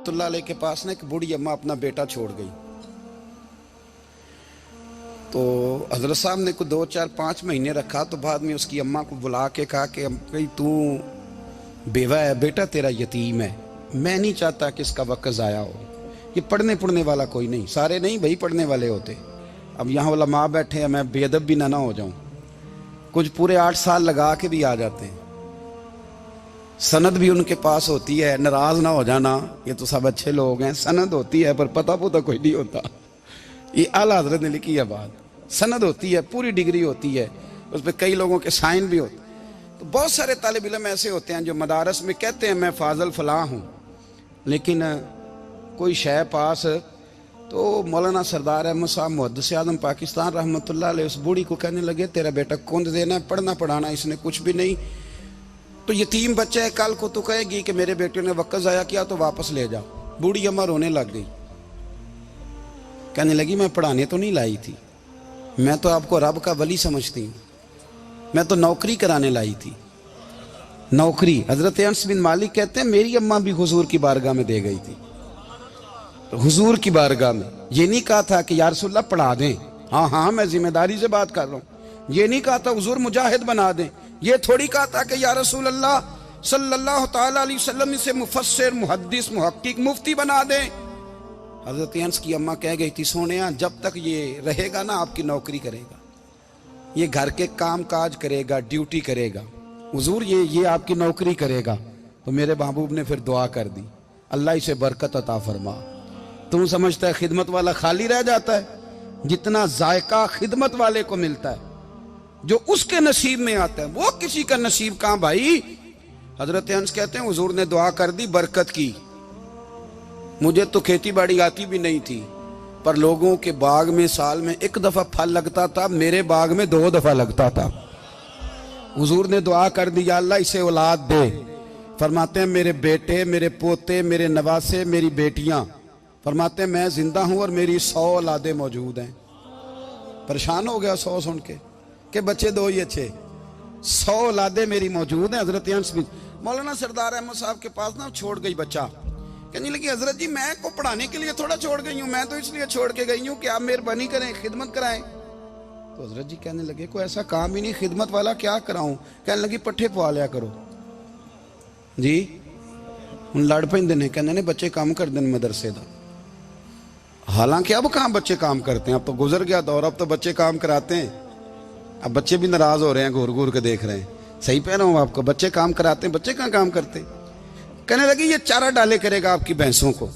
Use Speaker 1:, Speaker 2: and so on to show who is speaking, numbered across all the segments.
Speaker 1: اللہ علیہ کے پاس نا ایک بوڑھی اماں اپنا بیٹا چھوڑ گئی. تو حضرت صاحب نے کوئی 2 4 5 مہینے رکھا. تو بعد میں اس کی اماں کو بلا کے کہا کہ بھائی تو بیوہ ہے, بیٹا تیرا یتیم ہے, میں نہیں چاہتا کہ اس کا وقت ضائع ہو. یہ پڑھنے والا کوئی نہیں, سارے نہیں بھائی پڑھنے والے ہوتے. اب یہاں علماء بیٹھے ہیں, میں بے ادب بھی نہ ہو جاؤں. کچھ پورے 8 سال لگا کے بھی آ جاتے ہیں, سند بھی ان کے پاس ہوتی ہے. ناراض نہ ہو جانا, یہ تو سب اچھے لوگ ہیں. سند ہوتی ہے پر پتہ کوئی نہیں ہوتا. یہ اعلیٰ حضرت نے لکھی ہے بات. سند ہوتی ہے, پوری ڈگری ہوتی ہے, اس پہ کئی لوگوں کے سائن بھی ہوتے. تو بہت سارے طالب علم ایسے ہوتے ہیں جو مدارس میں کہتے ہیں میں فاضل فلاں ہوں, لیکن کوئی شے پاس. تو مولانا سردار احمد صاحب محدث اعظم پاکستان رحمۃ اللہ علیہ اس بوڑھی کو کہنے لگے تیرا بیٹا کون دینا ہے, پڑھنا پڑھانا اس نے کچھ بھی نہیں. تو یتیم بچہ ہے, کل کو تو کہے گی کہ میرے بیٹے نے وقت ضائع کیا تو واپس لے جاؤ. بوڑھی اماں رونے لگ گئی, کہنے لگی میں پڑھانے تو نہیں لائی تھی, میں تو آپ کو رب کا ولی سمجھتی ہوں, میں تو نوکری کرانے لائی تھی. نوکری. حضرت انس بن مالک کہتے ہیں میری اماں بھی حضور کی بارگاہ میں دے گئی تھی. حضور کی بارگاہ میں یہ نہیں کہا تھا کہ یا رسول اللہ پڑھا دیں, ہاں میں ذمہ داری سے بات کر رہا ہوں. یہ نہیں کہا تھا حضور مجاہد بنا دیں. یہ تھوڑی کہا تھا کہ یا رسول اللہ صلی اللہ تعالی علیہ وسلم سے مفسر, محدث, محقق, مفتی بنا دیں. حضرت انس کی اماں کہہ گئی تھی سونیا جب تک یہ رہے گا نا آپ کی نوکری کرے گا, یہ گھر کے کام کاج کرے گا, ڈیوٹی کرے گا. حضور یہ آپ کی نوکری کرے گا. تو میرے محبوب نے پھر دعا کر دی, اللہ اسے برکت عطا فرما. تم سمجھتا ہے خدمت والا خالی رہ جاتا ہے؟ جتنا ذائقہ خدمت والے کو ملتا ہے, جو اس کے نصیب میں آتا ہے, وہ کسی کا نصیب کہاں بھائی. حضرت انس کہتے ہیں حضور نے دعا کر دی, برکت کی. مجھے تو کھیتی باڑی آتی بھی نہیں تھی, پر لوگوں کے باغ میں سال میں 1 دفعہ پھل لگتا تھا, میرے باغ میں 2 دفعہ لگتا تھا. حضور نے دعا کر دی یا اللہ اسے اولاد دے. فرماتے ہیں میرے بیٹے, میرے پوتے, میرے نواسے, میری بیٹیاں. فرماتے ہیں میں زندہ ہوں اور میری 100 اولادیں موجود ہیں. پریشان ہو گیا 100 سن کے کہ بچے 2 ہی اچھے, 100 اولادیں میری موجود ہیں. حضرت انس بھی مولانا سردار احمد صاحب کے پاس نا چھوڑ گئی بچہ. کہنے لگی حضرت جی میں کو پڑھانے کے لیے تھوڑا چھوڑ گئی ہوں, میں تو اس لیے چھوڑ کے گئی ہوں کہ آپ مہربانی کریں, خدمت کرائیں. تو حضرت جی کہنے لگے کوئی ایسا کام ہی نہیں, خدمت والا کیا کراؤں. کہنے لگی پٹھے پوا لیا کرو. جی ہن لڑ پیندے نے, کہنے نے بچے کام کر دیں مدرسے دا. حالانکہ اب کہاں بچے کام کرتے ہیں, اب تو گزر گیا دور, اب تو بچے کام کراتے ہیں. اب بچے بھی ناراض ہو رہے ہیں, گور گور کے دیکھ رہے ہیں. صحیح پہ رہا ہوں آپ کو, بچے کام کراتے ہیں, بچے کہاں کام کرتے. کہنے لگی یہ چارہ ڈالے کرے گا آپ کی بھینسوں کو.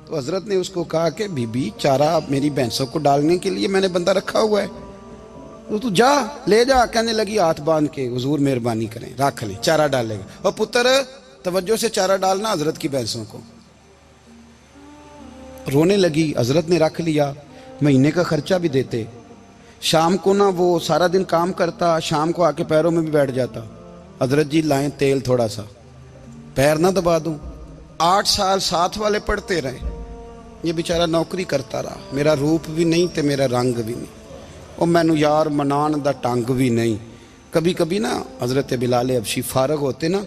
Speaker 1: تو حضرت نے اس کو کہا کہ بی بی چارہ میری بھینسوں کو ڈالنے کے لیے میں نے بندہ رکھا ہوا ہے, تو جا لے جا. کہنے لگی ہاتھ باندھ کے حضور مہربانی کریں رکھ لیں, چارہ ڈالے گا. اور پتر توجہ سے چارہ ڈالنا حضرت کی بھینسوں کو. رونے لگی. حضرت نے رکھ لیا, مہینے کا خرچہ بھی دیتے. شام کو نا وہ سارا دن کام کرتا, شام کو آ کے پیروں میں بھی بیٹھ جاتا. حضرت جی لائیں تیل تھوڑا سا, پیر نہ دبا دوں. 8 سال ساتھ والے پڑھتے رہے, یہ بیچارہ نوکری کرتا رہا. میرا روپ بھی نہیں تے میرا رنگ بھی نہیں, اور مینو یار منان دا ٹنگ بھی نہیں. کبھی کبھی نا حضرت بلال حبشی فارغ ہوتے نا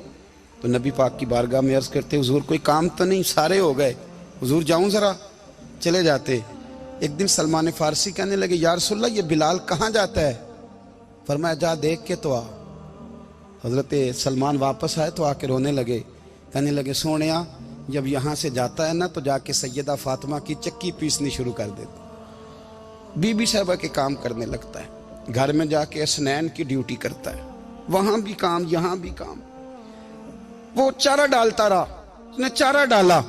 Speaker 1: تو نبی پاک کی بارگاہ میں عرض کرتے حضور کوئی کام تو نہیں, سارے ہو گئے, حضور جاؤں ذرا. چلے جاتے. ایک دن سلمان فارسی کہنے لگے یا رسول اللہ یہ بلال کہاں جاتا ہے. فرمایا جا دیکھ کے تو آ. حضرت سلمان واپس آئے تو آ کے رونے لگے. کہنے لگے سونیا جب یہاں سے جاتا ہے نا تو جا کے سیدہ فاطمہ کی چکی پیسنی شروع کر دیتا, بی بی صاحبہ کے کام کرنے لگتا ہے. گھر میں جا کے اسنین کی ڈیوٹی کرتا ہے, وہاں بھی کام یہاں بھی کام. وہ چارہ ڈالتا رہا, اس نے چارہ ڈالا.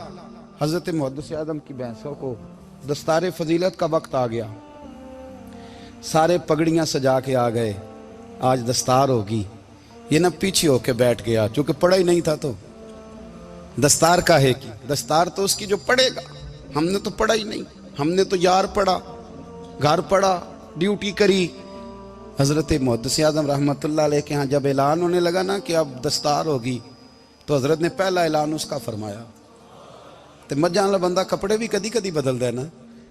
Speaker 1: حضرت محدث اعظم کی بھینسوں کو دستار فضیلت کا وقت آ گیا, سارے پگڑیاں سجا کے آ گئے, آج دستار ہوگی. یہ نہ پیچھے ہو کے بیٹھ گیا, چونکہ پڑھا ہی نہیں تھا تو دستار کا ہے کی. دستار تو اس کی جو پڑھے گا, ہم نے تو پڑھا ہی نہیں, ہم نے تو یار پڑھا, گھر پڑھا, ڈیوٹی کری. حضرت محدث اعظم رحمۃ اللہ علیہ کے ہاں جب اعلان ہونے لگا نا کہ اب دستار ہوگی, تو حضرت نے پہلا اعلان اس کا فرمایا. تو مت جان لا بندہ کپڑے بھی کدی کدی بدل دے نا.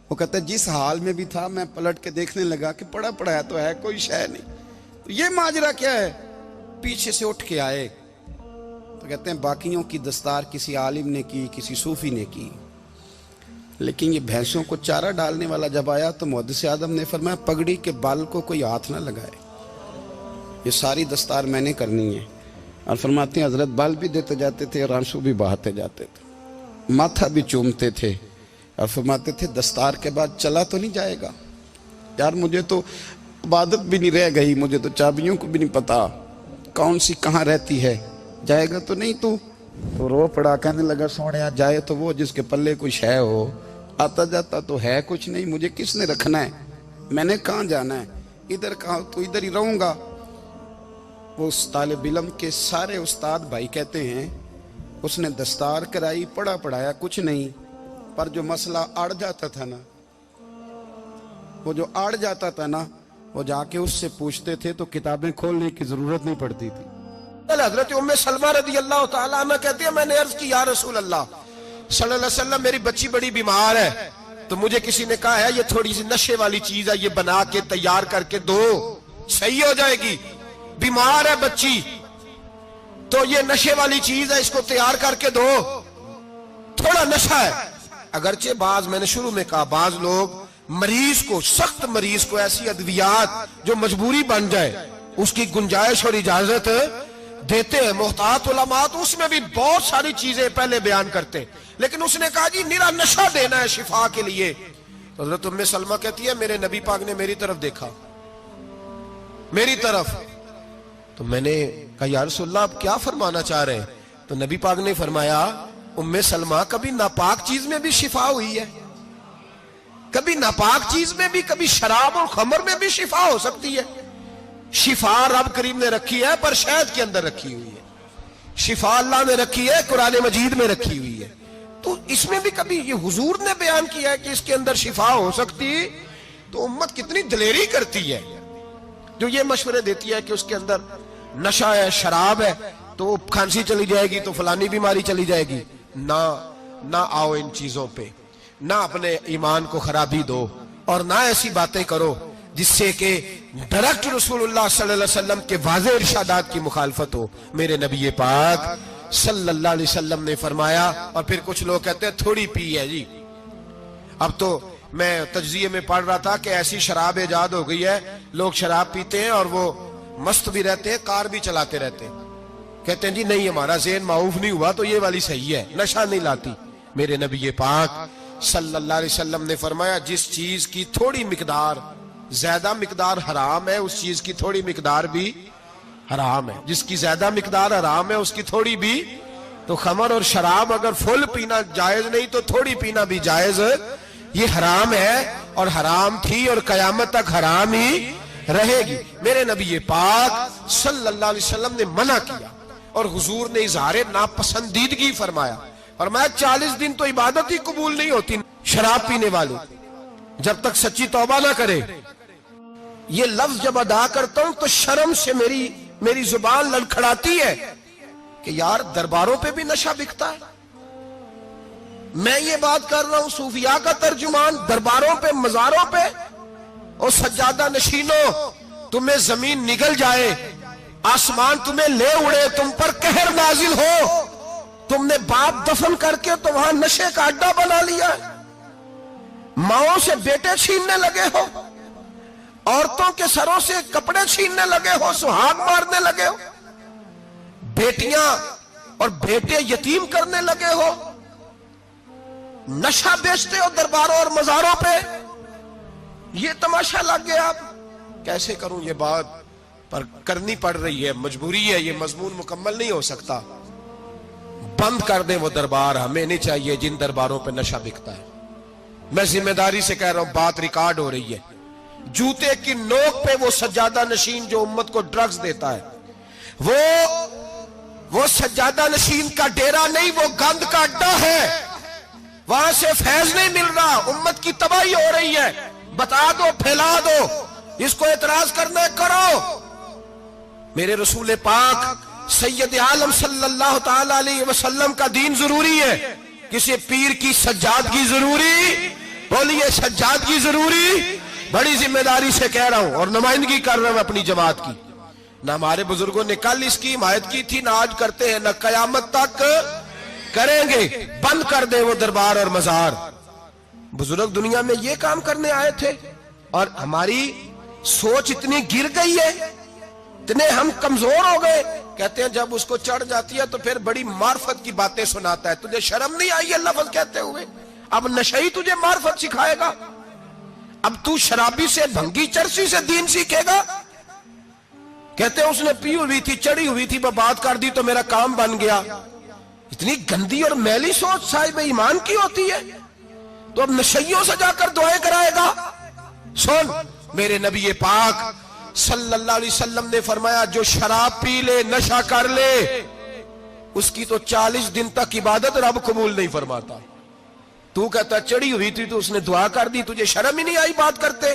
Speaker 1: وہ کہتا ہے جس حال میں بھی تھا میں پلٹ کے دیکھنے لگا کہ پڑھا پڑھایا تو ہے, کوئی شے نہیں. تو یہ ماجرا کیا ہے. پیچھے سے اٹھ کے آئے تو تو کہتے ہیں باقیوں کی دستار کسی عالم نے کی، کسی صوفی نے کی، لیکن یہ بھینسوں کو چارہ ڈالنے والا جب آیا تو محدث اعظم نے فرمایا پگڑی کے بال کو کوئی ہاتھ نہ لگائے، یہ ساری دستار میں نے کرنی ہے۔ اور فرماتے ہیں حضرت بال بھی دیتے جاتے تھے اور آنسو بھی بہاتے جاتے تھے، ماتھا بھی چومتے تھے اور فرماتے تھے دستار کے بعد چلا تو نہیں جائے گا؟ یار مجھے تو عبادت بھی نہیں رہ گئی، مجھے تو چابیوں کو بھی نہیں پتا کون سی کہاں رہتی ہے، جائے گا تو نہیں تو رو پڑا، کہنے لگا سونیا جائے تو وہ جس کے پلے کچھ ہے ہو، آتا جاتا تو ہے کچھ نہیں، مجھے کس نے رکھنا ہے، میں نے کہاں جانا ہے، ادھر کہاں تو ادھر ہی رہوں گا۔ وہ اس طالب علم کے سارے استاد بھائی کہتے ہیں اس نے دستار کرائی، پڑھا پڑھایا کچھ نہیں، پر جو مسئلہ اڑ جاتا تھا نا، وہ جو اڑ جاتا تھا نا، وہ جا کے اس سے پوچھتے تھے تو کتابیں کھولنے کی ضرورت نہیں پڑتی تھی۔
Speaker 2: حضرت ام سلمہ رضی اللہ تعالیٰ عنہ کہتی ہے میں نے عرض کی یا رسول اللہ صلی اللہ علیہ وسلم میری بچی بڑی بیمار ہے، تو مجھے کسی نے کہا ہے یہ تھوڑی سی نشے والی چیز ہے، یہ بنا کے تیار کر کے دو صحیح ہو جائے گی، بیمار ہے بچی تو یہ نشے والی چیز ہے، اس کو تیار کر کے دو، تھوڑا نشہ ہے۔ اگرچہ بعض میں نے شروع میں کہا بعض لوگ مریض کو، سخت مریض کو ایسی ادویات جو مجبوری بن جائے اس کی گنجائش اور اجازت دیتے ہیں، محتاط علماء تو اس میں بھی بہت ساری چیزیں پہلے بیان کرتے ہیں، لیکن اس نے کہا جی نرا نشہ دینا ہے شفا کے لیے۔ حضرت ام سلمہ کہتی ہے میرے نبی پاک نے میری طرف دیکھا، میری طرف، تو میں نے کہا یا رسول اللہ آپ کیا فرمانا چاہ رہے ہیں؟ تو نبی پاک نے فرمایا ام سلمہ کبھی ناپاک چیز میں بھی شفا ہوئی ہے، کبھی ناپاک چیز میں بھی، کبھی شراب اور خمر میں بھی شفا ہو سکتی ہے۔ شفا رب کریم نے رکھی ہے پر شہد کے اندر رکھی ہوئی ہے، شفا اللہ نے رکھی ہے قرآن مجید میں رکھی ہوئی ہے، تو اس میں بھی کبھی یہ حضور نے بیان کیا ہے کہ اس کے اندر شفا ہو سکتی، تو امت کتنی دلیری کرتی ہے جو یہ مشورے دیتی ہے کہ اس کے اندر نشہ ہے، شراب ہے، تو کھانسی چلی جائے گی تو فلانی بیماری چلی جائے گی۔ نہ آؤ ان چیزوں پہ، نہ اپنے ایمان کو خرابی دو، اور نہ ایسی باتیں کرو جس سے کہ ڈائریکٹ رسول اللہ صلی اللہ علیہ وسلم کے واضح ارشادات کی مخالفت ہو۔ میرے نبی پاک صلی اللہ علیہ وسلم نے فرمایا، اور پھر کچھ لوگ کہتے ہیں تھوڑی پی ہے جی، اب تو میں تجزیے میں پڑھ رہا تھا کہ ایسی شراب ایجاد ہو گئی ہے، لوگ شراب پیتے ہیں اور وہ مست بھی رہتے ہیں، کار بھی چلاتے رہتے ہیں، کہتے ہیں جی نہیں ہمارا ذہن معاف نہیں ہوا تو یہ والی صحیح ہے، نشہ نہیں لاتی۔ میرے نبی پاک صلی اللہ علیہ وسلم نے فرمایا جس چیز کی تھوڑی مقدار، زیادہ مقدار حرام ہے اس چیز کی تھوڑی مقدار بھی حرام ہے، جس کی زیادہ مقدار حرام ہے اس کی تھوڑی بھی، تو خمر اور شراب اگر فل پینا جائز نہیں تو تھوڑی پینا بھی جائز، یہ حرام ہے اور حرام تھی اور قیامت تک حرام ہی رہے گی۔ میرے نبی پاک صلی اللہ علیہ وسلم نے منع کیا اور حضور نے اظہار ناپسندیدگی فرمایا، فرمایا 40 دن تو عبادت ہی قبول نہیں ہوتی شراب پینے والے جب تک سچی توبہ نہ کرے۔ یہ لفظ جب ادا کرتا ہوں تو شرم سے میری زبان لڑکھڑاتی ہے کہ یار درباروں پہ بھی نشہ بکتا ہے۔ میں یہ بات کر رہا ہوں صوفیاء کا ترجمان، درباروں پہ، مزاروں پہ، اور سجادہ نشینوں تمہیں زمین نگل جائے، آسمان تمہیں لے اڑے، تم پر قہر نازل ہو، تم نے باپ دفن کر کے تو وہاں نشے کا اڈا بنا لیا، ماؤں سے بیٹے چھیننے لگے ہو، عورتوں کے سروں سے کپڑے چھیننے لگے ہو، سہاگ مارنے لگے ہو، بیٹیاں اور بیٹے یتیم کرنے لگے ہو، نشہ بیچتے ہو درباروں اور مزاروں پہ، یہ تماشا لگ گیا۔ آپ کیسے کروں یہ بات، پر کرنی پڑ رہی ہے، مجبوری ہے، یہ مضمون مکمل نہیں ہو سکتا۔ بند کر دیں وہ دربار، ہمیں نہیں چاہیے جن درباروں پہ نشہ بکتا ہے۔ میں ذمہ داری سے کہہ رہا ہوں، بات ریکارڈ ہو رہی ہے۔ جوتے کی نوک پہ وہ سجادہ نشین جو امت کو ڈرگز دیتا ہے، وہ سجادہ نشین کا ڈیرا نہیں، وہ گند کا اڈا ہے، وہاں سے فیض نہیں مل رہا، امت کی تباہی ہو رہی ہے۔ بتا دو، پھیلا دو، اس کو اعتراض کرنا ہے کرو۔ میرے رسول پاک سید عالم صلی اللہ تعالی علیہ وسلم کا دین ضروری ہے، کسی پیر کی سجادگی ضروری، بولیے سجادگی ضروری، بڑی ذمہ داری سے کہہ رہا ہوں اور نمائندگی کر رہا ہوں اپنی جماعت کی۔ نہ ہمارے بزرگوں نے کل اس کی حمایت کی تھی، نہ آج کرتے ہیں، نہ قیامت تک کریں گے۔ بند کر دے وہ دربار اور مزار۔ بزرگ دنیا میں یہ کام کرنے آئے تھے، اور ہماری سوچ اتنی گر گئی ہے، اتنے ہم کمزور ہو گئے۔ کہتے ہیں جب اس کو چڑھ جاتی ہے تو پھر بڑی معرفت کی باتیں سناتا ہے۔ تجھے شرم نہیں آئی یہ لفظ کہتے ہوئے؟ اب نشئی تجھے معرفت سکھائے گا؟ اب تو شرابی سے، بھنگی چرسی سے دین سیکھے گا؟ کہتے ہیں اس نے پی ہوئی تھی، چڑھی ہوئی تھی، بات کر دی تو میرا کام بن گیا۔ اتنی گندی اور میلی سوچ صاحب ایمان کی ہوتی ہے، تو اب نشیوں سے جا کر دعائیں کرائے گا؟ سن، میرے نبی پاک صلی اللہ علیہ وسلم نے فرمایا جو شراب پی لے، نشہ کر لے، اس کی تو 40 دن تک عبادت رب قبول نہیں فرماتا۔ تو کہتا چڑھی ہوئی تھی تو اس نے دعا کر دی، تجھے شرم ہی نہیں آئی بات کرتے؟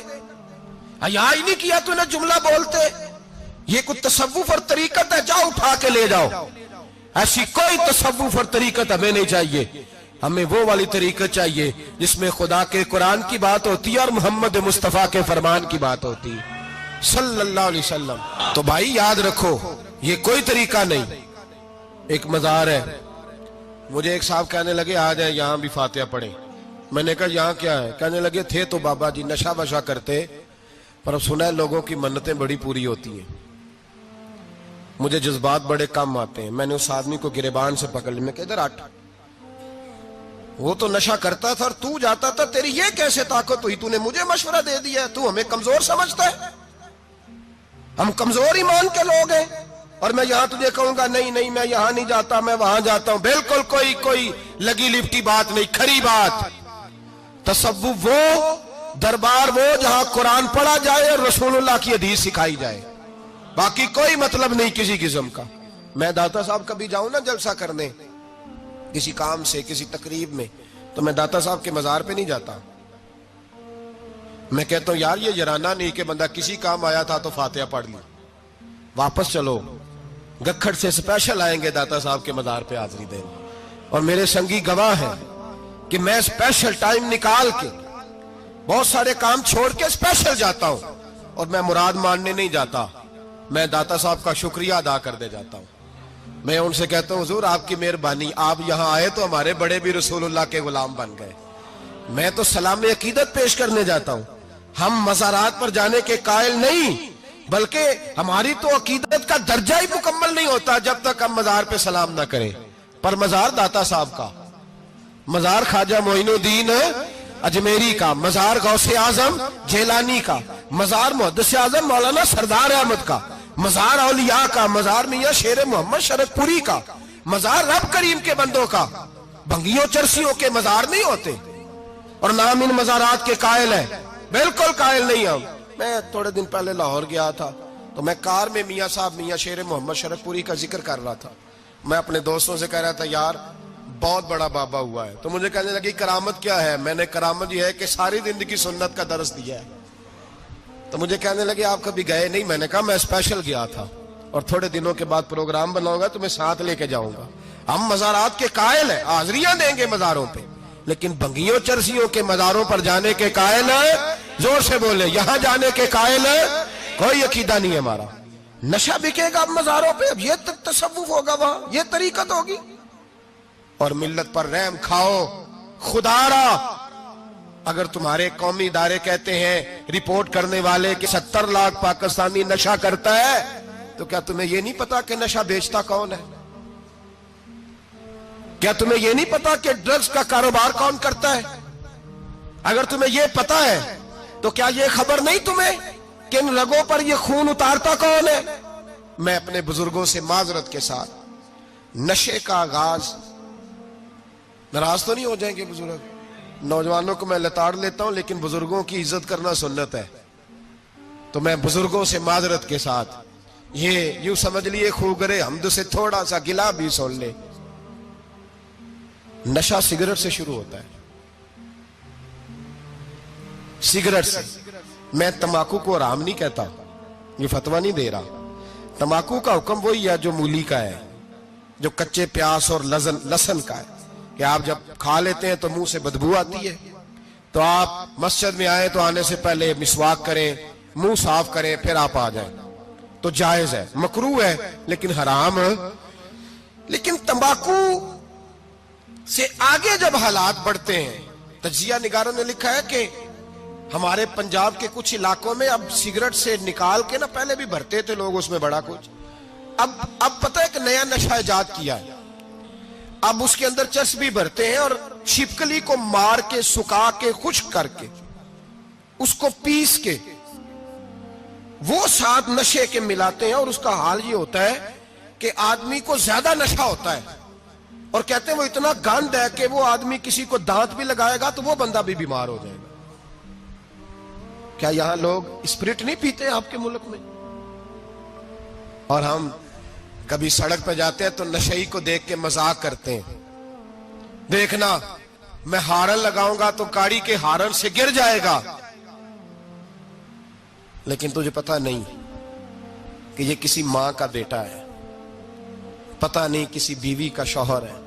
Speaker 2: حیا ہی نہیں کیا تو نہ جملہ بولتے؟ یہ کوئی تصوف اور طریقت ہے؟ جاؤ اٹھا کے لے جاؤ۔ ایسی کوئی تصوف اور طریقت ہمیں نہیں چاہیے، ہمیں وہ والی طریقت چاہیے جس میں خدا کے قرآن کی بات ہوتی ہے اور محمد مصطفیٰ کے فرمان کی بات ہوتی ہے صلی اللہ علیہ وسلم۔ تو بھائی یاد رکھو، یہ کوئی طریقہ نہیں۔ ایک مزار ہے، مجھے ایک صاحب کہنے لگے آ جائیں یہاں بھی فاتحہ پڑھیں۔ میں نے کہا یہاں کیا ہے؟ کہنے لگے تھے تو بابا جی نشہ بشا کرتے، پر اب سنا ہے لوگوں کی منتیں بڑی پوری ہوتی ہیں۔ مجھے جذبات بڑے کم آتے ہیں۔ میں نے اس آدمی کو گریبان سے پکڑ لیا، میں کہ ادھر ہٹ، وہ تو نشہ کرتا تھا اور تو جاتا تھا، تیری یہ کیسے طاقت ہوئی؟ تو نے مجھے مشورہ دے دیا، تو ہمیں کمزور سمجھتا ہے؟ ہم کمزور ایمان کے لوگ ہیں، اور میں یہاں تجھے کہوں گا نہیں نہیں میں یہاں نہیں جاتا، میں وہاں جاتا ہوں۔ بالکل کوئی لگی لپٹی بات نہیں، کھری بات۔ تصوف وہ، دربار وہ جہاں قرآن پڑھا جائے اور رسول اللہ کی حدیث سکھائی جائے، باقی کوئی مطلب نہیں کسی قسم کا۔ میں داتا صاحب کبھی جاؤں نا جلسہ کرنے کسی کام سے، کسی تقریب میں، تو میں داتا صاحب کے مزار پہ نہیں جاتا۔ میں کہتا ہوں یار یہ یرانہ نہیں کہ بندہ کسی کام آیا تھا تو فاتحہ پڑھ لی، واپس چلو۔ گکھڑ سے سپیشل آئیں گے داتا صاحب کے مزار پہ حاضری دیں، اور میرے سنگی گواہ ہیں کہ میں سپیشل ٹائم نکال کے بہت سارے کام چھوڑ کے سپیشل جاتا ہوں، اور میں مراد ماننے نہیں جاتا، میں داتا صاحب کا شکریہ ادا کر دے جاتا ہوں۔ میں ان سے کہتا ہوں حضور آپ کی مہربانی، آپ یہاں آئے تو ہمارے بڑے بھی رسول اللہ کے غلام بن گئے۔ میں تو سلام عقیدت پیش کرنے جاتا ہوں۔ ہم مزارات پر جانے کے قائل نہیں، بلکہ ہماری تو عقیدت کا درجہ ہی مکمل نہیں ہوتا جب تک ہم مزار پہ سلام نہ کریں۔ پر مزار داتا صاحب کا، مزار خواجہ معین الدین اجمیری کا، مزار غوث اعظم جیلانی کا، مزار محدث اعظم مولانا سردار احمد کا، مزار اولیاء کا، مزار میاں شیر محمد شرک پوری کا، مزار رب کریم کے بندوں کا۔ بھنگیوں چرسیوں کے مزار نہیں ہوتے، اور نام ان مزارات کے قائل ہیں، بالکل قائل نہیں ہم۔ میں تھوڑے دن پہلے لاہور گیا تھا، تو میں کار میں میاں صاحب میاں شیر محمد شرک پوری کا ذکر کر رہا تھا۔ میں اپنے دوستوں سے کہہ رہا تھا یار بہت بڑا بابا ہوا ہے، تو مجھے کہنے لگی کرامت کیا ہے؟ میں نے کرامت یہ ہے کہ ساری زندگی سنت کا درس دیا ہے۔ تو مجھے کہنے لگے آپ کبھی گئے نہیں؟ میں نے کہا میں اسپیشل گیا تھا، اور تھوڑے دنوں کے بعد پروگرام بناؤں گا تو میں ساتھ لے کے جاؤں گا۔ ہم مزارات کے قائل ہیں، حاضریاں دیں گے مزاروں پہ، لیکن بھنگیوں چرسیوں کے مزاروں پر جانے کے قائل ہیں؟ زور سے بولے، یہاں جانے کے قائل ہیں؟ کوئی عقیدہ نہیں ہے ہمارا۔ نشہ بکے گا اب مزاروں پہ، اب یہ تصوف ہوگا وہاں، یہ طریقت ہوگی؟ اور ملت پر رحم کھاؤ خدا را۔ اگر تمہارے قومی ادارے کہتے ہیں رپورٹ کرنے والے کہ 70 لاکھ پاکستانی نشہ کرتا ہے، تو کیا تمہیں یہ نہیں پتا کہ نشہ بیچتا کون ہے؟ کیا تمہیں یہ نہیں پتا کہ ڈرگز کا کاروبار کون کرتا ہے؟ اگر تمہیں یہ پتا ہے تو کیا یہ خبر نہیں تمہیں کہ ان رگوں پر یہ خون اتارتا کون ہے؟ میں اپنے بزرگوں سے معذرت کے ساتھ، نشے کا آغاز، ناراض تو نہیں ہو جائیں گے بزرگ؟ نوجوانوں کو میں لتاڑ لیتا ہوں، لیکن بزرگوں کی عزت کرنا سنت ہے، تو میں بزرگوں سے معذرت کے ساتھ، یہ یوں سمجھ لیے خوگرے حمد سے تھوڑا سا گلا بھی سن لے۔ نشہ سگریٹ سے شروع ہوتا ہے، سگریٹ سے۔ میں تمباکو کو حرام نہیں کہتا، یہ فتویٰ نہیں دے رہا۔ تمباکو کا حکم وہی ہے جو مولی کا ہے، جو کچے پیاز اور لہسن کا ہے، کہ آپ جب کھا لیتے ہیں تو منہ سے بدبو آتی ہے، تو آپ مسجد میں آئیں تو آنے سے پہلے مسواک کریں، منہ صاف کریں، پھر آپ آ جائیں۔ تو جائز ہے، مکروہ ہے لیکن حرام. لیکن تمباکو سے آگے جب حالات بڑھتے ہیں، تجزیہ نگاروں نے لکھا ہے کہ ہمارے پنجاب کے کچھ علاقوں میں اب سگریٹ سے نکال کے نا، پہلے بھی بھرتے تھے لوگ اس میں بڑا کچھ، اب پتہ ہے کہ نیا نشہ ایجاد کیا ہے. اب اس کے اندر چرس بھی بھرتے ہیں اور چھپکلی کو مار کے، سکھا کے، خشک کر کے، اس کو پیس کے وہ ساتھ نشے کے ملاتے ہیں، اور اس کا حال یہ ہوتا ہے کہ آدمی کو زیادہ نشہ ہوتا ہے، اور کہتے ہیں وہ اتنا گند ہے کہ وہ آدمی کسی کو دانت بھی لگائے گا تو وہ بندہ بھی بیمار ہو جائے گا. کیا یہاں لوگ اسپرٹ نہیں پیتے آپ کے ملک میں؟ اور ہم کبھی سڑک پہ جاتے ہیں تو نشئی کو دیکھ کے مذاق کرتے ہیں، دیکھنا میں ہارن لگاؤں گا تو گاڑی کے ہارن سے گر جائے گا. لیکن تجھے پتا نہیں کہ یہ کسی ماں کا بیٹا ہے، پتا نہیں کسی بیوی کا شوہر ہے.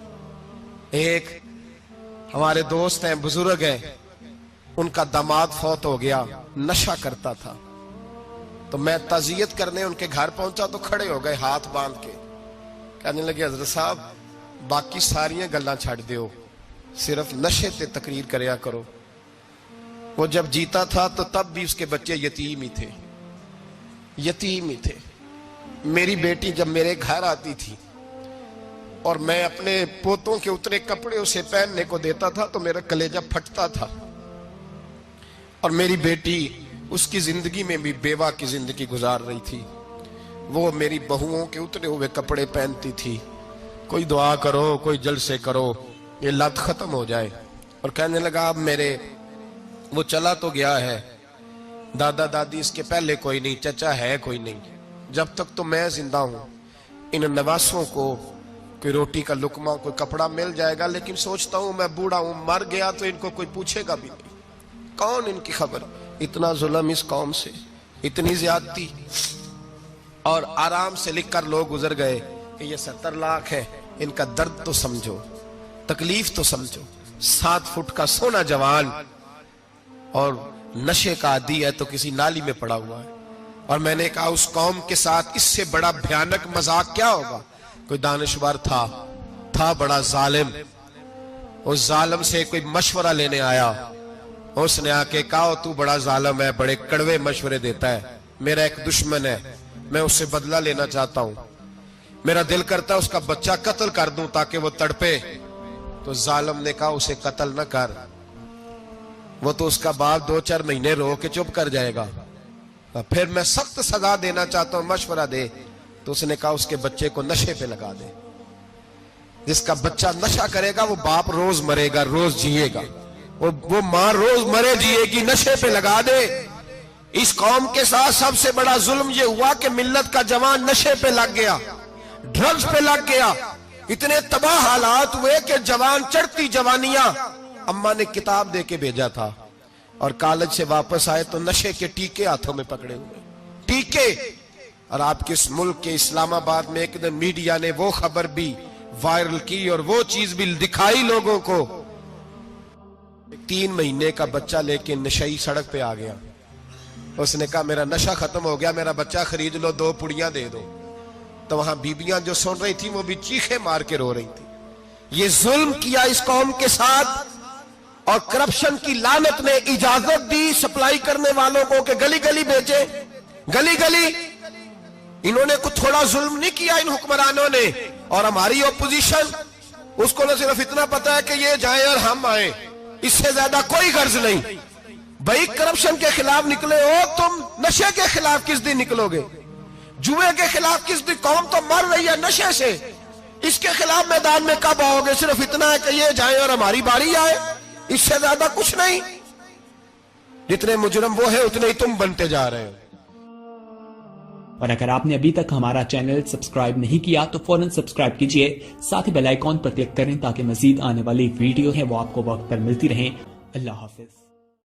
Speaker 2: ایک ہمارے دوست ہیں، بزرگ ہیں، ان کا داماد فوت ہو گیا، نشہ کرتا تھا. تو میں تعزیت کرنے ان کے گھر پہنچا تو کھڑے ہو گئے ہاتھ باندھ کے، کہنے لگے حضرت صاحب باقی ساریاں گلاں چھڑ دیو، صرف نشے تے تقریر کریا کرو. وہ جب جیتا تھا تو تب بھی اس کے بچے یتیم ہی تھے، یتیم ہی تھے. میری بیٹی جب میرے گھر آتی تھی اور میں اپنے پوتوں کے اترے کپڑے اسے پہننے کو دیتا تھا تو میرا کلیجہ پھٹتا تھا. اور میری بیٹی اس کی زندگی میں بھی بیوہ کی زندگی گزار رہی تھی، وہ میری بہوؤں کے اترے ہوئے کپڑے پہنتی تھی. کوئی دعا کرو، کوئی جلسے کرو، یہ لت ختم ہو جائے. اور کہنے لگا اب میرے وہ چلا تو گیا ہے، دادا دادی اس کے پہلے کوئی نہیں، چچا ہے کوئی نہیں، جب تک تو میں زندہ ہوں ان نواسوں کو کوئی روٹی کا لقمہ، کوئی کپڑا مل جائے گا. لیکن سوچتا ہوں میں بوڑھا ہوں، مر گیا تو ان کو کوئی پوچھے گا بھی نہیں، کون ان کی خبر. اتنا ظلم اس قوم سے، اتنی زیادتی. اور آرام سے لکھ کر لوگ گزر گئے کہ یہ 70 لاکھ ہے، ان کا درد تو سمجھو، تکلیف تو سمجھو. 7 فٹ کا سونا جوان اور نشے کا عادی ہے تو کسی نالی میں پڑا ہوا ہے. اور میں نے کہا اس قوم کے ساتھ اس سے بڑا بھیانک مذاق کیا ہوگا. کوئی دانشور تھا بڑا ظالم، اس ظالم سے کوئی مشورہ لینے آیا، اس نے آ کے کہا تو بڑا ظالم ہے، بڑے کڑوے مشورے دیتا ہے، میرا ایک دشمن ہے، میں اس سے بدلہ لینا چاہتا ہوں، میرا دل کرتا ہے اس کا بچہ قتل کر دوں تاکہ وہ تڑپے. تو ظالم نے کہا اسے قتل نہ کر، وہ تو اس کا باپ 2-4 مہینے رو کے چپ کر جائے گا. پھر میں سخت سزا دینا چاہتا ہوں، مشورہ دے. تو اس نے کہا اس کے بچے کو نشے پہ لگا دے. جس کا بچہ نشہ کرے گا وہ باپ روز مرے گا، روز جیے گا، وہ ماں روز مرے جیے گی، نشے پہ لگا دے. اس قوم کے ساتھ سب سے بڑا ظلم یہ ہوا کہ ملت کا جوان نشے پہ لگ گیا، ڈرگز پہ لگ گیا. اتنے تباہ حالات ہوئے کہ جوان چڑھتی جوانیاں، اماں نے کتاب دے کے بھیجا تھا اور کالج سے واپس آئے تو نشے کے ٹیکے ہاتھوں میں پکڑے ہوئے، ٹیکے. اور آپ کے اس ملک کے اسلام آباد میں ایک دن میڈیا نے وہ خبر بھی وائرل کی اور وہ چیز بھی دکھائی لوگوں کو. 3 مہینے کا بچہ لے کے نشئی سڑک پہ آ گیا. اس نے کہا میرا نشہ ختم ہو گیا، میرا بچہ خرید لو، 2 پڑیاں دے دو. تو وہاں بیبیاں جو سن رہی تھی وہ بھی چیخے مار کے رو رہی تھی. یہ ظلم کیا اس قوم کے ساتھ، اور کرپشن کی لعنت نے اجازت دی سپلائی کرنے والوں کو کہ گلی گلی بیچے، گلی گلی. انہوں نے کچھ تھوڑا ظلم نہیں کیا ان حکمرانوں نے. اور ہماری اپوزیشن، اس کو نہ صرف اتنا پتا ہے کہ یہ جائیں اور ہم آئیں، اس سے زیادہ کوئی غرض نہیں. بھائی کرپشن کے خلاف نکلے ہو تم، نشے کے خلاف کس دن نکلو گے؟ جوئے کے خلاف کس دن؟ قوم تو مر رہی ہے نشے سے، اس کے خلاف میدان میں کب آؤ گے؟ صرف اتنا ہے کہ یہ جائیں اور ہماری باری آئے، اس سے زیادہ کچھ نہیں. جتنے مجرم وہ ہیں اتنے ہی تم بنتے جا رہے ہو.
Speaker 3: اور اگر آپ نے ابھی تک ہمارا چینل سبسکرائب نہیں کیا تو فوراً سبسکرائب کیجئے، ساتھ ہی بیل آئیکن پر کلک کریں تاکہ مزید آنے والی ویڈیو ہیں وہ آپ کو وقت پر ملتی رہیں. اللہ حافظ.